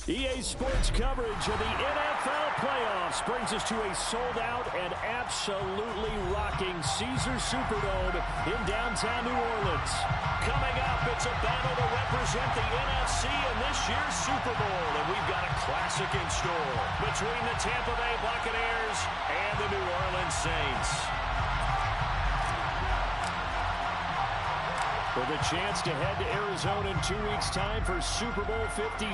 EA Sports coverage of the NFL playoffs brings us to a sold-out and absolutely rocking Caesars Superdome in downtown New Orleans. Coming up, it's a battle to represent the NFC in this year's Super Bowl, and we've got a classic in store between the Tampa Bay Buccaneers and the New Orleans Saints. With a chance to head to Arizona in 2 weeks' time for Super Bowl 57,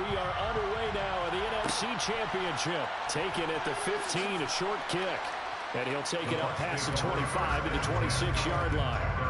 we are underway now in the NFC Championship. Taken at the 15, a short kick. And he'll take it up past the 25 to the 26-yard line.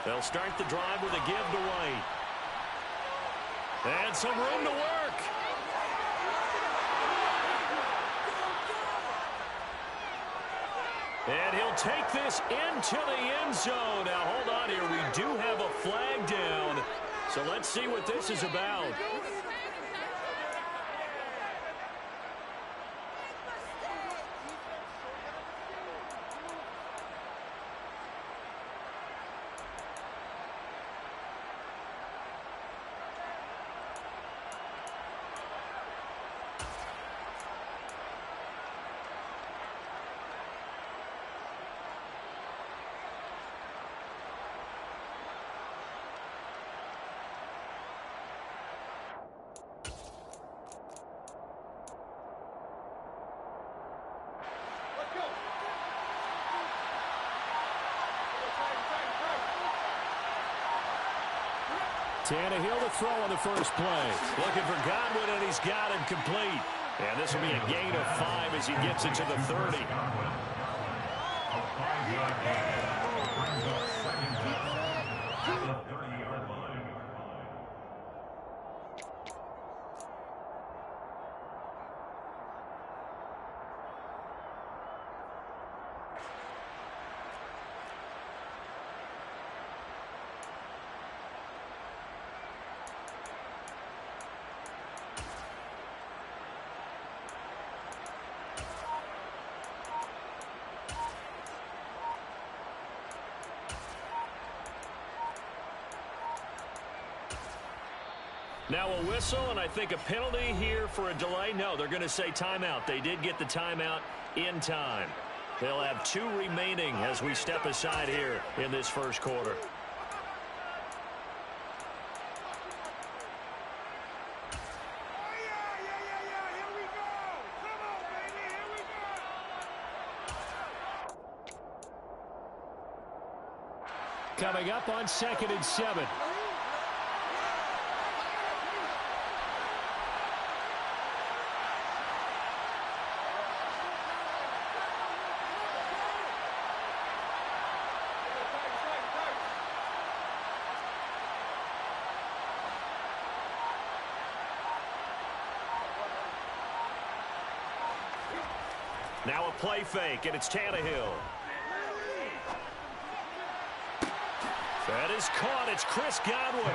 They'll start the drive with a give to White. And some room to work. And he'll take this into the end zone. Now, hold on here. We do have a flag down. So let's see what this is about. Tannehill to throw on the first play. Looking for Godwin, and he's got him complete. And this will be a gain of 5 as he gets it to the 30. Now a whistle, and I think a penalty here for a delay. No, they're going to say timeout. They did get the timeout in time. They'll have 2 remaining as we step aside here in this first quarter. Coming up on 2nd and 7. Now a play fake, and it's Tannehill. That is caught. It's Chris Godwin.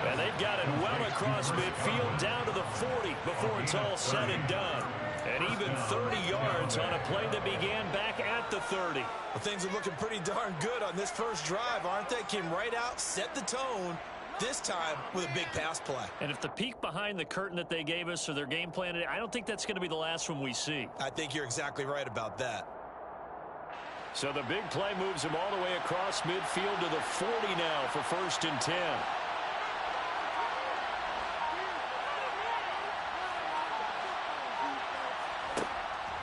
And they've got it well across midfield down to the 40 before it's all said and done. And even 30 yards on a play that began back at the 30. Well, things are looking pretty darn good on this first drive, aren't they? Came right out, set the tone, this time with a big pass play. And if the peek behind the curtain that they gave us or their game plan, I don't think that's going to be the last one we see. I think you're exactly right about that. So the big play moves him all the way across midfield to the 40 now for 1st and 10.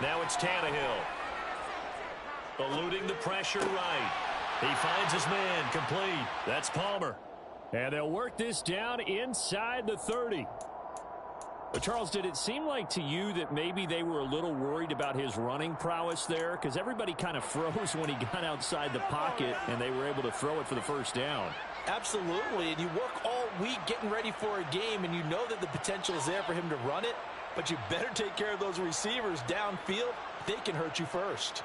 Now it's Tannehill. Eluding the pressure right. He finds his man complete. That's Palmer. And they'll work this down inside the 30. But Charles, did it seem like to you that maybe they were a little worried about his running prowess there? Because everybody kind of froze when he got outside the pocket, and they were able to throw it for the first down. Absolutely, and you work all week getting ready for a game, and you know that the potential is there for him to run it, but you better take care of those receivers downfield. They can hurt you first.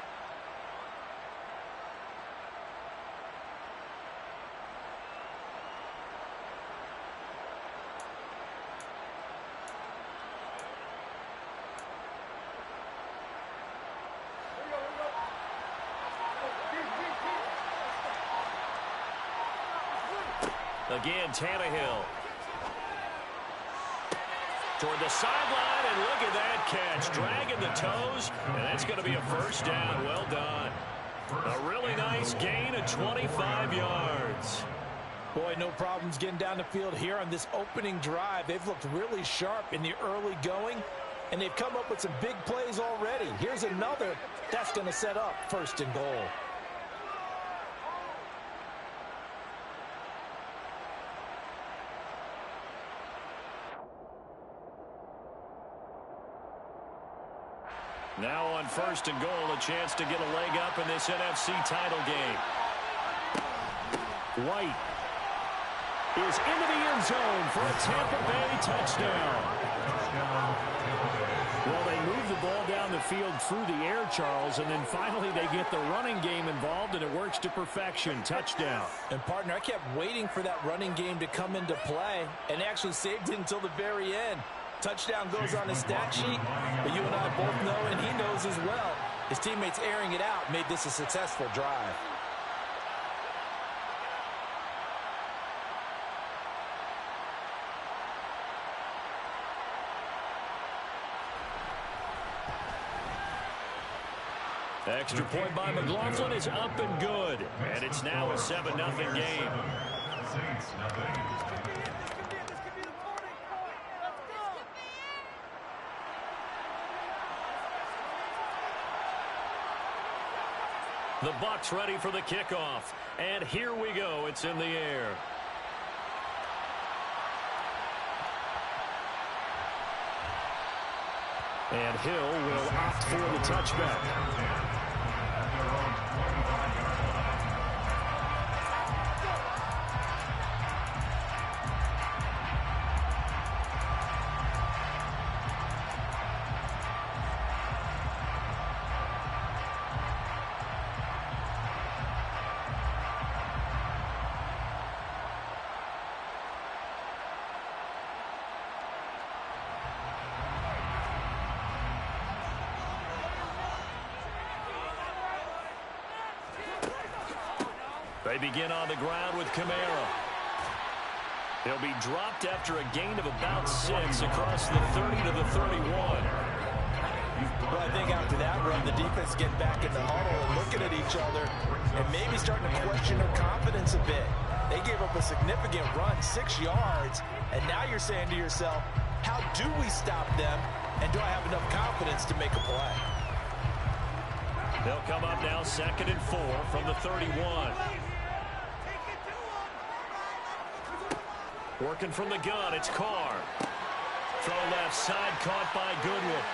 Again, Tannehill. Toward the sideline, and look at that catch. Dragging the toes, and that's going to be a first down. Well done. A really nice gain of 25 yards. Boy, no problems getting down the field here on this opening drive. They've looked really sharp in the early going, and they've come up with some big plays already. Here's another that's going to set up first and goal. Now on first and goal, a chance to get a leg up in this NFC title game. White is into the end zone for a Tampa Bay touchdown. Well, they move the ball down the field through the air, Charles, and then finally they get the running game involved, and it works to perfection. Touchdown. And, partner, I kept waiting for that running game to come into play and actually saved it until the very end. Touchdown goes on his stat sheet, but you and I both know, and he knows as well, his teammates airing it out made this a successful drive. Extra point by McLaughlin is up and good, and it's now a 7-0 game. The Bucs ready for the kickoff. And here we go. It's in the air. And Hill will opt for the touchback. They begin on the ground with Kamara. He'll be dropped after a gain of about 6 across the 30 to the 31. Well, I think after that run, the defense getting back in the huddle and looking at each other and maybe starting to question their confidence a bit. They gave up a significant run, 6 yards, and now you're saying to yourself, how do we stop them, and do I have enough confidence to make a play? They'll come up now 2nd and 4 from the 31. Working from the gun, it's Carr. Throw left side, caught by Goodwin.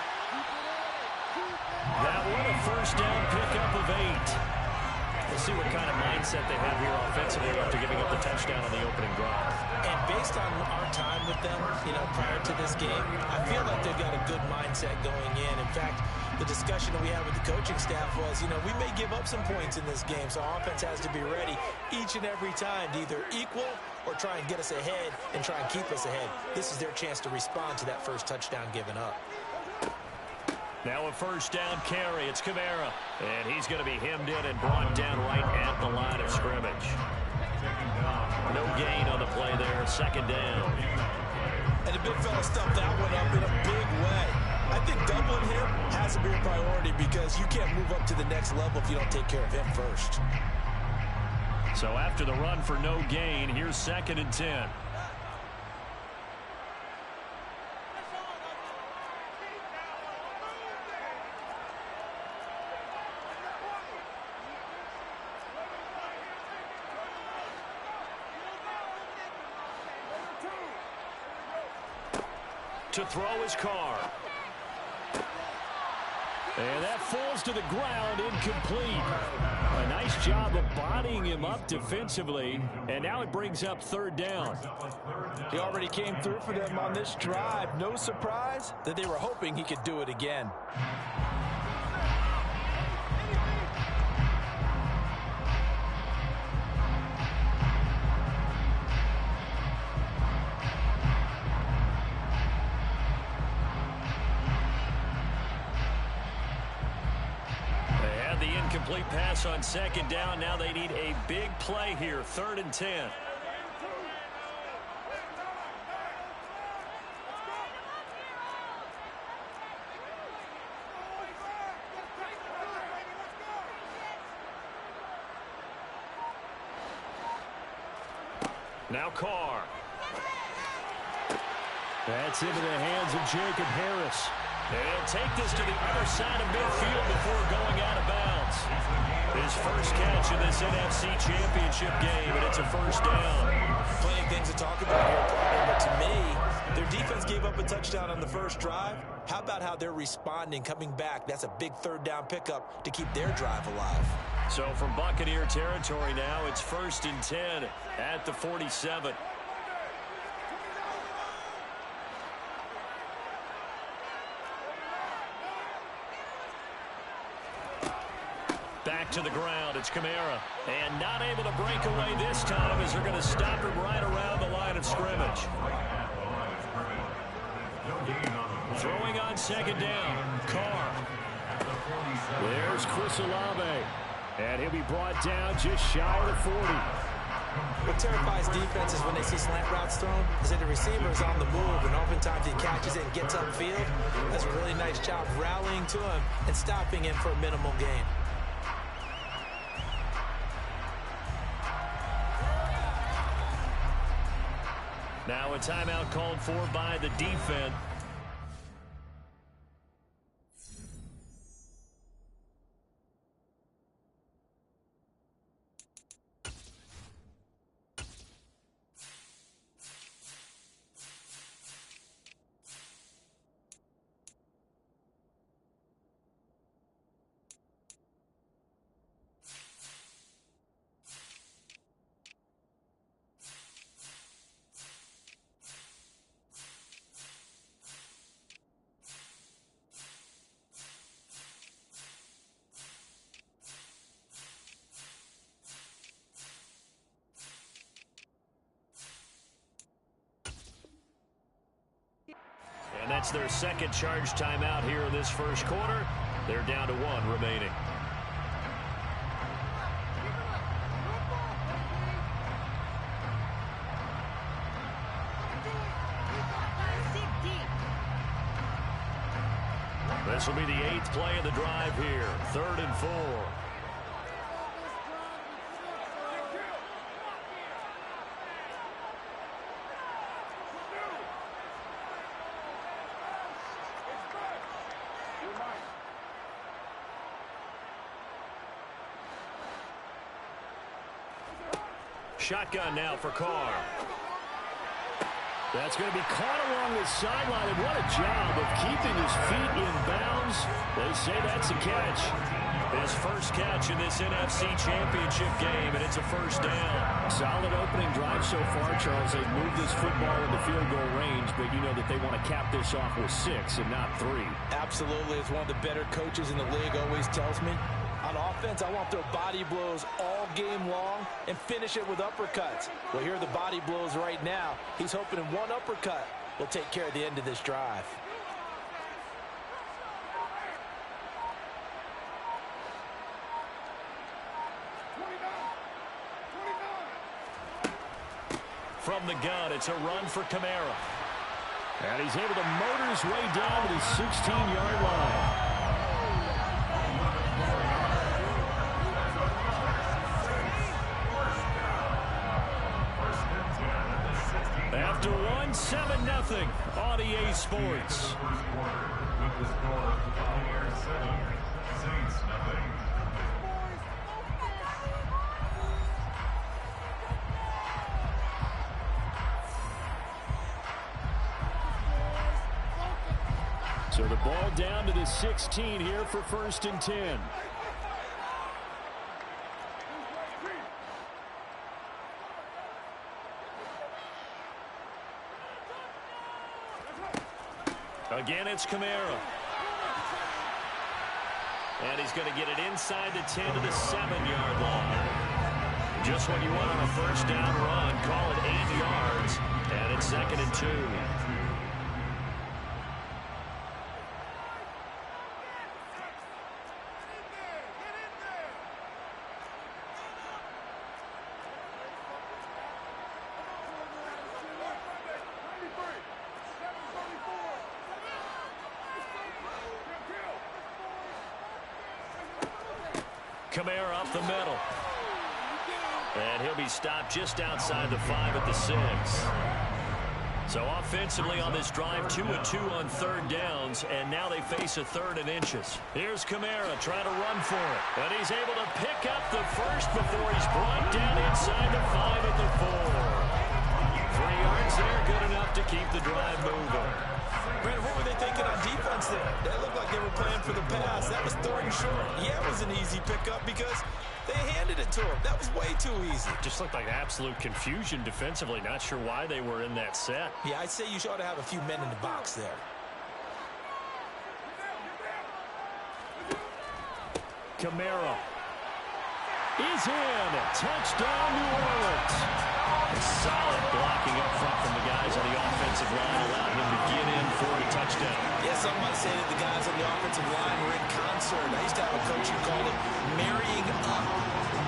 That one a first down pickup of 8. We'll see what kind of mindset they have here offensively after giving up the touchdown on the opening drive. And based on our time with them, prior to this game, I feel like they've got a good mindset going in. In fact, the discussion that we had with the coaching staff was, we may give up some points in this game, so our offense has to be ready each and every time to either equal or try and get us ahead and try and keep us ahead. This is their chance to respond to that first touchdown given up. Now a first down carry. It's Kamara. And he's going to be hemmed in and brought down right at the line of scrimmage. No gain on the play there. 2nd down. And the big fella stuffed that one up in a big way. I think doubling him has to be a priority because you can't move up to the next level if you don't take care of him first. So after the run for no gain, here's 2nd and 10. To throw his car. And that falls to the ground, incomplete. A nice job of bodying him up defensively, and now it brings up third down. He already came through for them on this drive. No surprise that they were hoping he could do it again. Incomplete pass on second down. Now they need a big play here. 3rd and 10. Now Carr. That's into the hands of Jacob Harris. And he'll take this to the other side of midfield before going out of bounds. His first catch in this NFC Championship game, and it's a first down. Plenty of things to talk about here, partner, but to me, their defense gave up a touchdown on the first drive. How about how they're responding, coming back? That's a big 3rd down pickup to keep their drive alive. So from Buccaneer territory now, it's 1st and 10 at the 47. Back to the ground. It's Kamara. And not able to break away this time as they're going to stop him right around the line of scrimmage. Throwing on second down. Carr. There's Chris Olave. And he'll be brought down just shy of the 40. What terrifies defenses when they see slant routes thrown is that the receiver is on the move, and oftentimes he catches it and gets upfield. Does a really nice job rallying to him and stopping him for a minimal gain. Now a timeout called for by the defense. And that's their second charge timeout here in this first quarter. They're down to 1 remaining. This will be the 8th play of the drive here. 3rd and 4. Shotgun now for Carr. That's going to be caught along the sideline, and what a job of keeping his feet in bounds. They say that's a catch. His first catch in this NFC Championship game, and it's a first down. Solid opening drive so far, Charles. They've moved this football into field goal range, but you know that they want to cap this off with 6 and not 3. Absolutely. It's one of the better coaches in the league always tells me. On offense, I want their body blows all game long and finish it with uppercuts. Well, here are the body blows right now. He's hoping in one uppercut will take care of the end of this drive. From the gun, it's a run for Kamara. And he's able to motor his way down to the 16-yard line. After 1-7-0 on EA Sports. So the ball down to the 16 here for 1st and 10. Again, it's Kamara. And he's going to get it inside the 10 to the 7-yard line. Just what you want on a first down run. Call it 8 yards. And it's 2nd and 2. Kamara up the middle. And he'll be stopped just outside the 5 at the 6. So offensively on this drive, 2 of 2 on 3rd downs, and now they face a 3rd and inches. Here's Kamara trying to run for it. And he's able to pick up the first before he's brought down inside the 5 at the 4. 3 yards there, good enough to keep the drive moving. Brandon, what were they thinking on defense there? They looked like they were playing for the pass. That was 3rd and short. Yeah, it was an easy pickup because they handed it to him. That was way too easy. Just looked like absolute confusion defensively. Not sure why they were in that set. Yeah, I'd say you ought to have a few men in the box there. Kamara is in. Touchdown, New Orleans. Solid blocking up front from the guys on the offensive line allowed him to get in for a touchdown. Yeah, some might say that the guys on the offensive line were in concert. I used to have a coach who called it marrying up,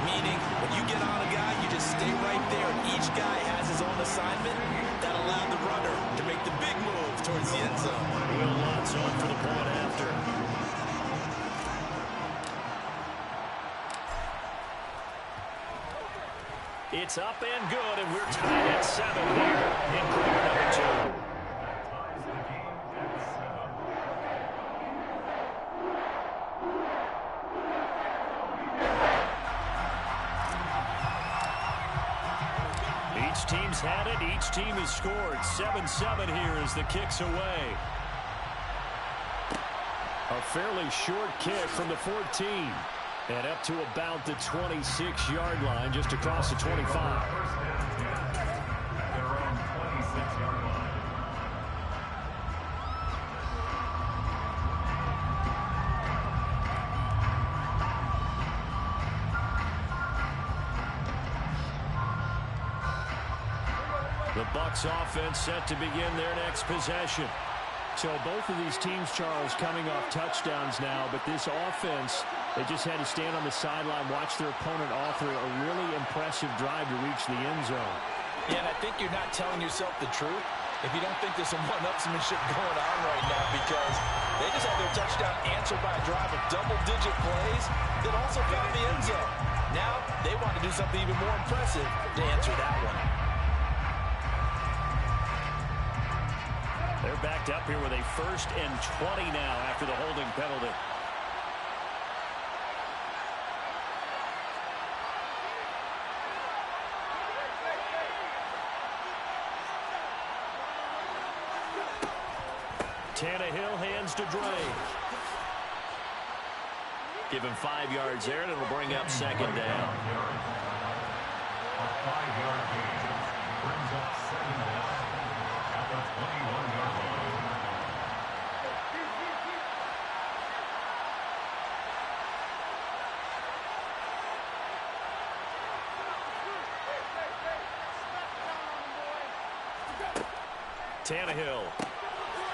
meaning when you get on a guy, you just stay right there, and each guy has his own assignment. That allowed the runner to make the big move towards the end zone. Will Lutz on for the point after. It's up and good, and we're tied at 7 here in quarter number 2. Each team's had it. Each team has scored. 7-7 here as the kick's away. A fairly short kick from the 14. And up to about the 26-yard line, just across the 25. The Bucs offense set to begin their next possession. So both of these teams, Charles, coming off touchdowns now, but this offense, they just had to stand on the sideline, watch their opponent offer a really impressive drive to reach the end zone. Yeah, and I think you're not telling yourself the truth if you don't think there's some one-upsmanship going on right now, because they just had their touchdown answered by a drive of double-digit plays that also found the end zone. Now they want to do something even more impressive to answer that one. They're backed up here with a 1st and 20 now after the holding penalty. Tannehill hands to Dre. Give him 5 yards there, and it'll bring up 2nd down. A 5-yard gain brings up 2nd down at the 21-yard line. Tannehill.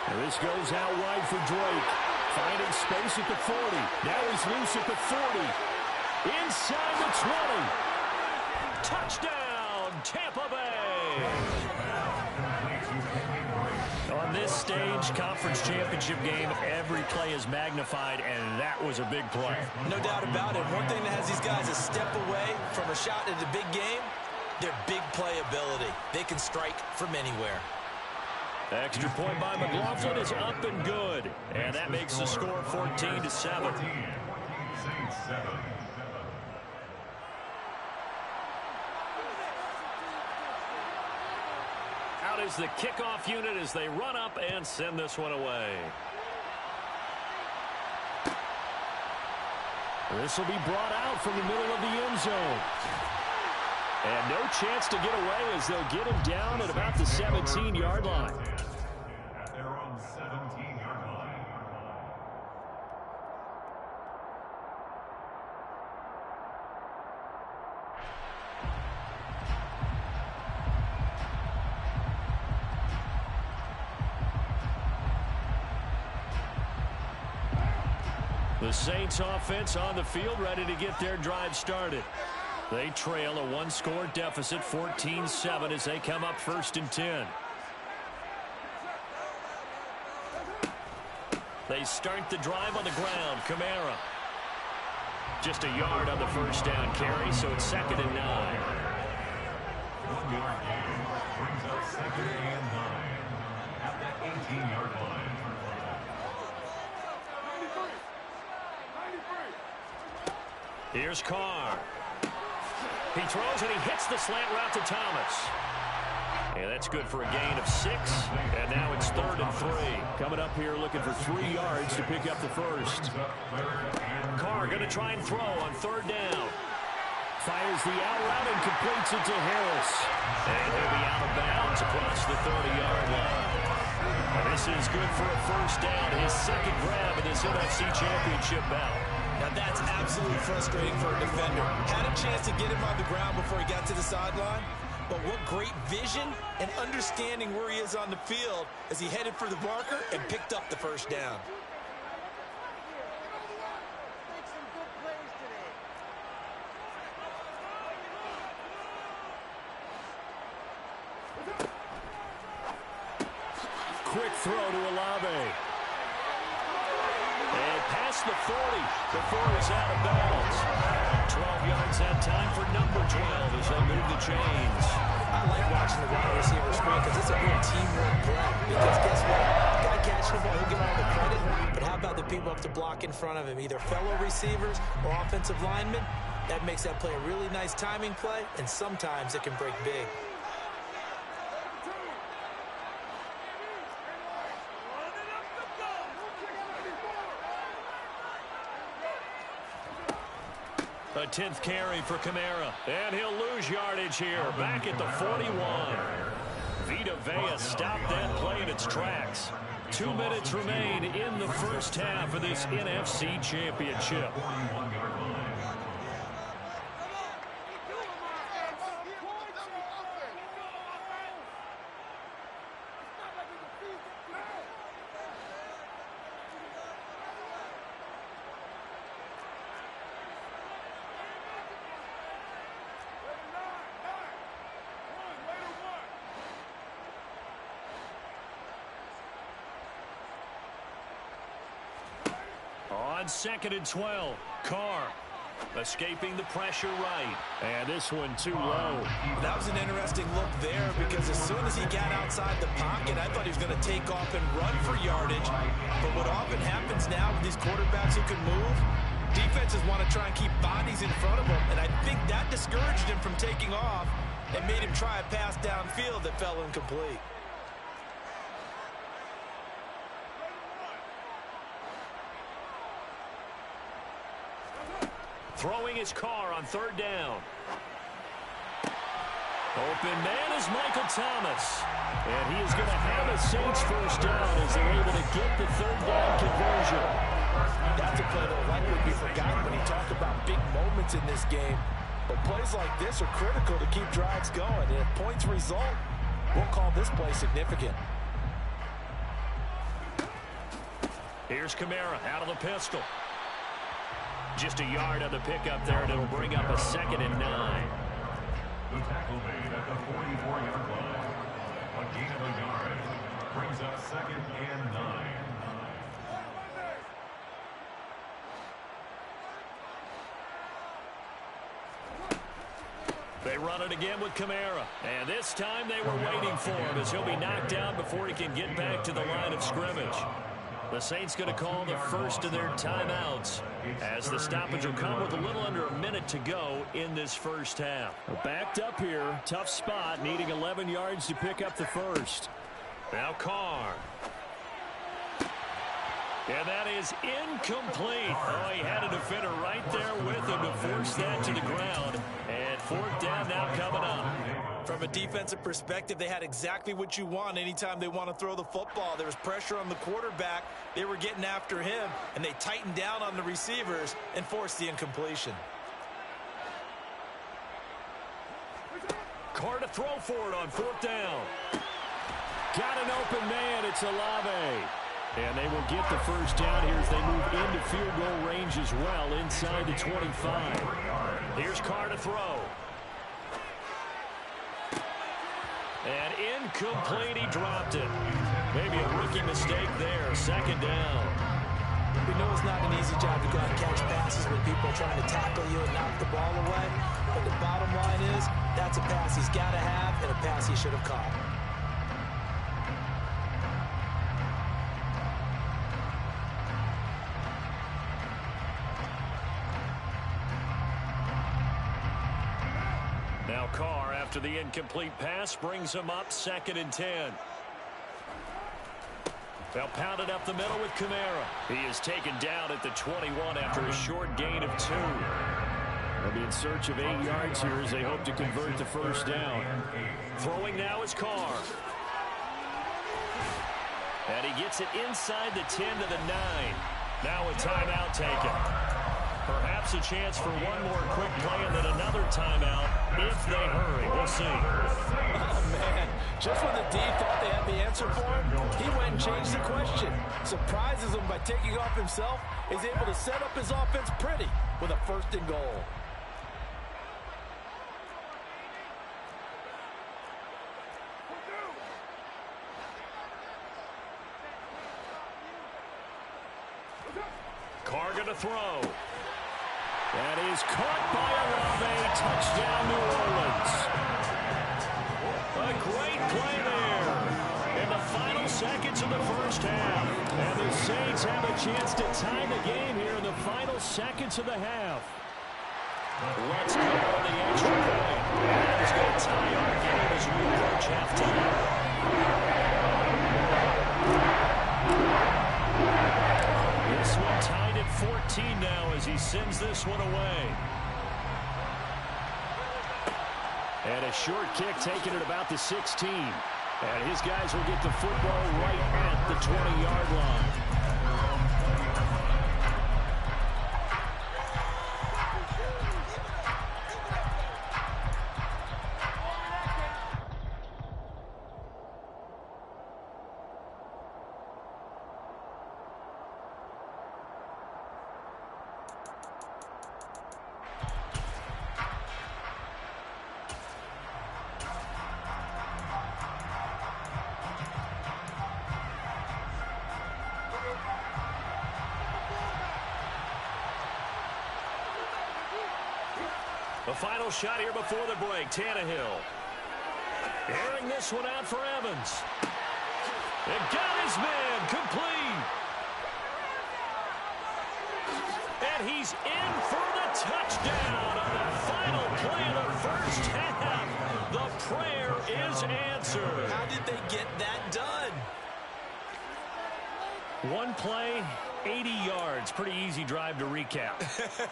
And this goes out wide for Drake. Finding space at the 40. Now he's loose at the 40. Inside the 20. Touchdown, Tampa Bay. On this stage, conference championship game, every play is magnified, and that was a big play. No doubt about it. One thing that has these guys a step away from a shot at the big game, their big play ability. They can strike from anywhere. Extra point by McLaughlin is up and good. And that makes the score 14-7. Out is the kickoff unit as they run up and send this one away. This will be brought out from the middle of the end zone. And no chance to get away as they'll get him down at about the 17-yard line. They're on 17-yard line. The Saints offense on the field, ready to get their drive started. They trail a one-score deficit, 14-7, as they come up 1st and 10. They start the drive on the ground. Kamara. Just a yard on the first down carry, so it's 2nd and 9. 1 yard gain brings up 2nd and 9 at the 18-yard line. Here's Carr. He throws and he hits the slant route to Thomas. And that's good for a gain of 6. And now it's 3rd and 3. Coming up here looking for 3 yards to pick up the first. Carr going to try and throw on 3rd down. Fires the out route and completes it to Harris. And he'll be out of bounds across the 30-yard line. And this is good for a first down. His 2nd grab in this NFC Championship bout. Now that's absolutely frustrating for a defender. Had a chance to get him on the ground before he got to the sideline, but what great vision and understanding where he is on the field as he headed for the marker and picked up the first down. Quick throw to Olave. And past the 40 before he's out of bounds. 12 yards that time for number 12 as they move the chains. I like watching the wide receiver screen because it's a good teamwork play. Because guess what? The guy catching the ball, he'll get all the credit. But how about the people up to block in front of him? Either fellow receivers or offensive linemen. That makes that play a really nice timing play, and sometimes it can break big. A 10th carry for Kamara. And he'll lose yardage here. Back at the 41. Vita Vea stopped that play in its tracks. 2 minutes remain in the first half of this NFC Championship. On 2nd and 12, Carr escaping the pressure right. And this one too low. That was an interesting look there because as soon as he got outside the pocket, I thought he was going to take off and run for yardage. But what often happens now with these quarterbacks who can move, defenses want to try and keep bodies in front of them. And I think that discouraged him from taking off and made him try a pass downfield that fell incomplete. Throwing his Carr on 3rd down. Open man is Michael Thomas. And he is going to have a Saints first down as they're able to get the 3rd down conversion. That's a play that will likely be forgotten when you talk about big moments in this game. But plays like this are critical to keep drives going. And if points result, we'll call this play significant. Here's Kamara out of the pistol. Just a yard on the pickup there, and it'll bring up a 2nd and 9. The tackle made at the 44-yard line. A gain of a yard brings up 2nd and 9. They run it again with Kamara. And this time they were waiting for him as he'll be knocked down before he can get back to the line of scrimmage. The Saints going to call the first of their timeouts as the stoppage will come with a little under a minute to go in this first half. Backed up here, tough spot, needing 11 yards to pick up the first. Now Carr. And that is incomplete. Oh, he had a defender right there with him to force that to the ground. And fourth down now coming up. From a defensive perspective, they had exactly what you want anytime they want to throw the football. There was pressure on the quarterback. They were getting after him, and they tightened down on the receivers and forced the incompletion. Carr to throw for it on fourth down. Got an open man. It's Olave. And they will get the first down here as they move into field goal range as well inside the 25. Here's Carr to throw. And incomplete, he dropped it. Maybe a rookie mistake there. Second down. We know it's not an easy job to go out and catch passes when people are trying to tackle you and knock the ball away. But the bottom line is, that's a pass he's got to have and a pass he should have caught. Now Carr, after the incomplete pass, brings him up 2nd and 10. They'll pound it up the middle with Kamara. He is taken down at the 21 after a short gain of 2. They'll be in search of 8 yards here as they hope to convert the first down. Throwing now is Carr. And he gets it inside the 10 to the 9. Now a timeout taken. Perhaps a chance for one more quick play and then another timeout if they hurry. We'll see. Oh, man. Just when the D thought they had the answer for him, he went and changed the question. Surprises him by taking off himself. He's able to set up his offense pretty with a 1st and goal. Carr going to throw. That is caught by Olave. Touchdown, New Orleans. A great play there in the final seconds of the first half. And the Saints have a chance to tie the game here in the final seconds of the half. Let's go on the extra point. That is going to tie our game as we approach halftime. This one tied at 14 now as he sends this one away. And a short kick taken at about the 16. And his guys will get the football right at the 20-yard line. The final shot here before the break, Tannehill. Airing this one out for Evans. And got his man complete. And he's in for the touchdown on the final play of the first half. The prayer is answered. How did they get that done? One play, 80 yards. Pretty easy drive to recap.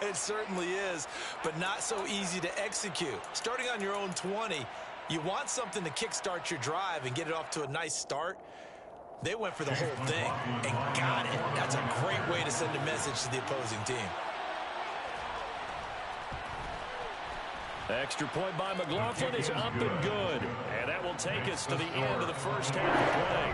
It certainly is, but not so easy to execute. Starting on your own 20, you want something to kickstart your drive and get it off to a nice start. They went for the whole thing and got it. That's a great way to send a message to the opposing team. Extra point by McLaughlin is up and good. And that will take us to the end of the first half of play.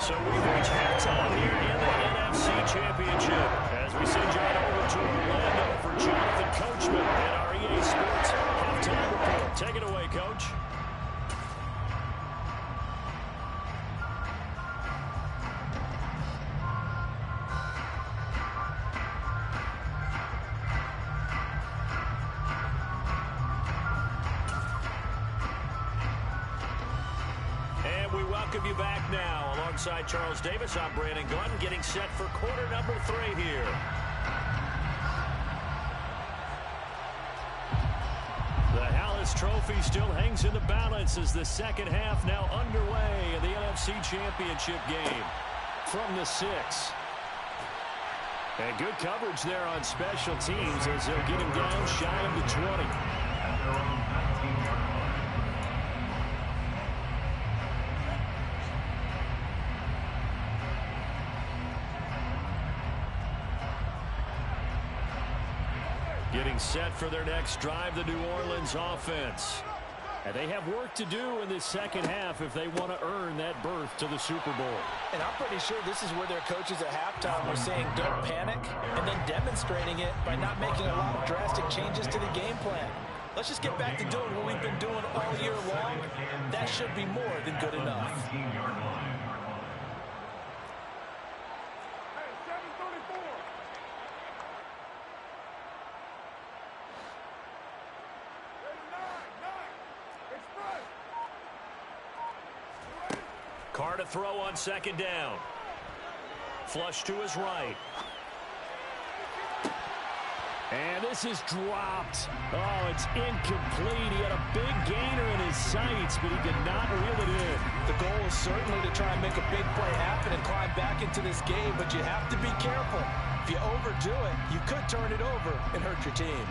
So we reach halftime here in the NFC Championship as we send you on over to Orlando for Jonathan Coachman at our EA Sports Halftime Report. Take it away, Coach. Welcome you back now. Alongside Charles Davis, I'm Brandon Glenn, getting set for quarter number 3 here. The Hallis Trophy still hangs in the balance as the second half now underway in the NFC Championship game. From the 6. And good coverage there on special teams as they'll get him down shy of the 20. At their own 19-yard line. Getting set for their next drive, the New Orleans offense. And they have work to do in this second half if they want to earn that berth to the Super Bowl. And I'm pretty sure this is where their coaches at halftime were saying don't panic, and then demonstrating it by not making a lot of drastic changes to the game plan. Let's just get back to doing what we've been doing all year long. That should be more than good enough. 19-yard line. Carr to throw on second down. Flush to his right. And this is dropped. Oh, it's incomplete. He had a big gainer in his sights, but he did not reel it in. The goal is certainly to try and make a big play happen and climb back into this game, but you have to be careful. If you overdo it, you could turn it over and hurt your team.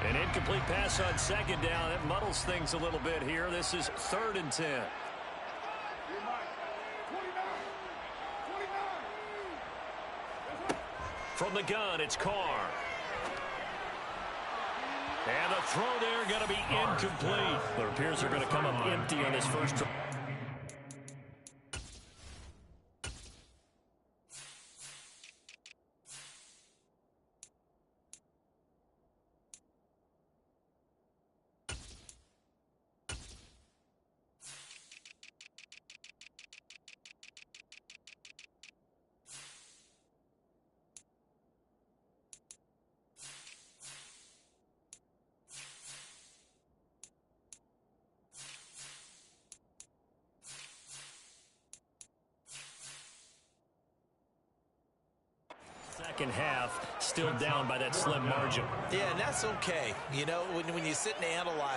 An incomplete pass on second down. That muddles things a little bit here. This is 3rd and 10. From the gun, it's Carr. And the throw there going to be incomplete. It appears they're going to come up empty on this first drive. Second half, still down by that slim margin. Yeah, and that's okay. You know, when you sit and analyze